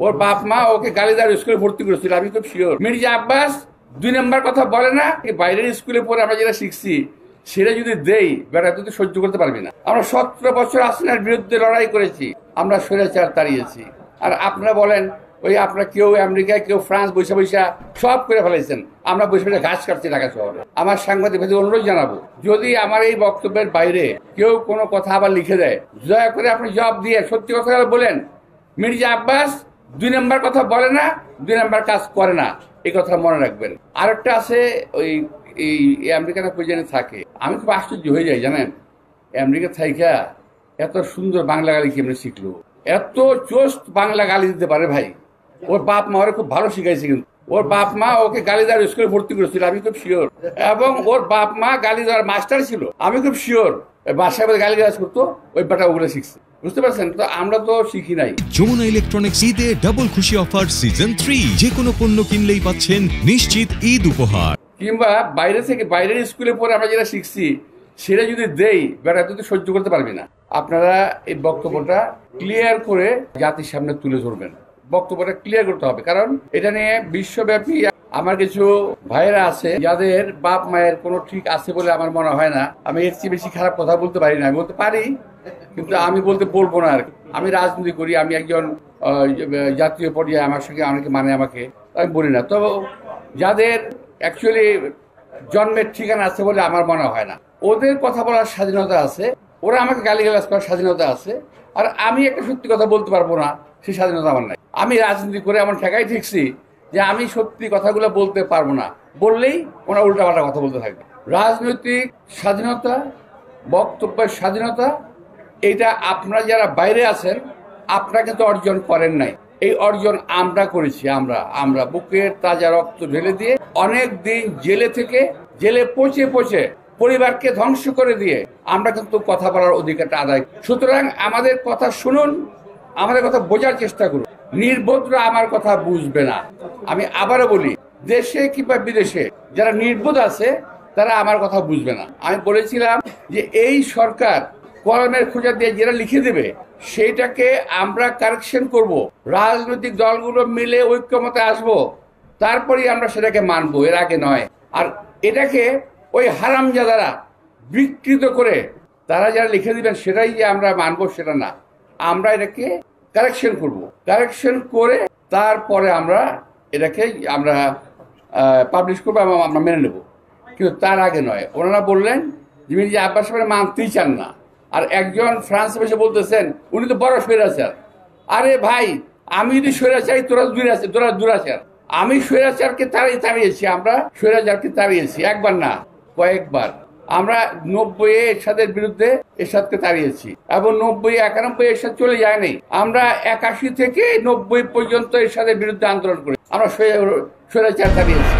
ওর বাপ মা ওকে গালিদার স্কুলে ভর্তি করেছিল, আমি খুব শিওর। মির্জা আব্বাস 2 নম্বর কথা বলে না, বাইরের স্কুলে পড়ে আমরা যেটা শিখছি সেটা যদি দেই বেটা তুই সহ্য করতে পারবি না। আমরা 17 বছর হাসিনার বিরুদ্ধে লড়াই করেছি, আমরা স্বৈরাচার তাড়িয়েছি। আর আপনারা বলেন ওই আপনারা কেউ আমেরিকায় কেউ ফ্রান্স বৈশা বৈশা সব করে ফেলাইছেন, আমরা বসে বসে ঘাস কাটছি ঢাকা শহরে। আমার সাংবাদিক ভাইদের অনুরোধ জানাবো, যদি আমার এই বক্তব্যের বাইরে কেউ কোনো কথা আবার লিখে দেয়, দয়া করে আপনি জবাব দিয়ে সত্যি কথা বলেন। মির্জা আব্বাস 2 নম্বর কথা বলে না, 2 নম্বর কাজ করে না, এই কথা মনে রাখবেন। আরেকটা আছে, ওই এই আমেরিকাতে প্রেসিডেন্ট থাকে, আমি খুব আশ্চর্য হয়ে যাই জানেন, আমেরিকা থাইকা এত সুন্দর বাংলা গালি কেমনে শিখলো, এত চোস্ট বাংলা গালি দিতে পারে ভাই। ওর বাপ মা ওরা খুব ভালো শিখাইছে, কিন্তু ওর বাপ মা ওকে গালিদার স্কুলে ভর্তি করেছিল, আমি খুব শিওর। এবং ওর বাপ মা গালি দেওয়ার মাস্টার ছিল, আমি খুব শিওর। বাসায় গালি গালাজ করতো, ওই বাটা ওগুলো শিখছে, বুঝতে পারছেন তো? আমরা তো শিখি নাই। যমুনা ইলেকট্রনিক্স ঈদে ডাবল খুশি অফার সিজন 3, যে কোনো পণ্য কিনলেই পাচ্ছেন নিশ্চিত ঈদ উপহার। কিংবা বাইরে থেকে বাইরের স্কুলে পড়ে আমরা যেটা শিখছি সেটা যদি দেই বেটা তুই সহ্য করতে পারবি না। আপনারা এই বক্তব্যটা ক্লিয়ার করে জাতির সামনে তুলে ধরবেন, বক্তব্যটা ক্লিয়ার করতে হবে। কারণ এটা নিয়ে বিশ্বব্যাপী আমার কিছু ভাইয়েরা আছে যাদের বাপ মায়ের কোনো ঠিক আছে বলে আমার মনে হয় না। আমি এর চেয়ে বেশি খারাপ কথা বলতে পারি না, আমি বলতে পারি কিন্তু আমি বলবো না আর কি। আমি রাজনীতি করি, আমি একজন জাতীয় পর্যায়ে আমার সঙ্গে অনেকে মানে আমাকে, আমি বলি না। তো যাদের অ্যাকচুয়ালি জন্মের ঠিকানা আছে বলে আমার মনে হয় না, ওদের কথা বলার স্বাধীনতা আছে, ওরা আমাকে গালিগালাজ করার স্বাধীনতা আছে। আর আমি একটা সত্যি কথা বলতে পারবো না, সেই স্বাধীনতা আমার নাই। আমি রাজনীতি করে এমন ঠেকাই ঠিকছি যে আমি সত্যি কথাগুলো বলতে পারবো না, বললেই ওরা উল্টাপাল্টা কথা বলতে থাকবে। রাজনৈতিক স্বাধীনতা, বক্তব্যের স্বাধীনতা, এটা আপনারা যারা বাইরে আছেন আপনারা কিন্তু অর্জন করেন নাই, এই অর্জন আমরা করেছি। আমরা বুকের তাজা রক্ত ঢেলে দিয়ে অনেক দিন জেলে পচে পরিবারকে ধ্বংস করে দিয়ে আমরা কিন্তু কথা বলার অধিকারটা আদায়। সুতরাং আমাদের কথা শুনুন, আমাদের কথা বোঝার চেষ্টা করুন। নির্বোধরা আমার কথা বুঝবে না। আমি আবারও বলি, দেশে কিংবা বিদেশে যারা নির্বোধ আছে তারা আমার কথা বুঝবে না। আমি বলেছিলাম যে এই সরকার কলমের খোঁজা দিয়ে যেটা লিখে দেবে সেইটাকে আমরা কারেকশন করব, রাজনৈতিক দলগুলো মিলে ঐক্যমতে আসবো, তারপরেই আমরা সেটাকে মানবো, এর আগে নয়। আর এটাকে ওই হারামজাদারা বিকৃত করে তারা যারা লিখে দিবেন সেটাই যে আমরা মানবো সেটা না, আমরা এটাকে কারেকশন করব, কারেকশন করে তারপরে আমরা এটাকে আমরা পাবলিশ করবো, আমরা মেনে নেব, কিন্তু তার আগে নয়। ওনারা বললেন যে মির্জা আব্বাস মানতেই চান না। আর একজন ফ্রান্সে বসে বলতেছেন উনি তো বড় স্বৈরাচার। আরে ভাই, আমি যদি স্বৈরাচারী তোরা দুরাচার। আমি স্বৈরাচারকে তাড়িয়েছি, আমরা স্বৈরাচারকে তাড়িয়েছি, একবার না কয়েকবার। আমরা 90 এরশাদের বিরুদ্ধে এরশাদকে তাড়িয়েছি এবং 90 91 এরশাদ চলে যায়নি। আমরা 81 থেকে 90 পর্যন্ত এরশাদের বিরুদ্ধে আন্দোলন করি, আমরা স্বৈরাচার তাড়িয়েছি।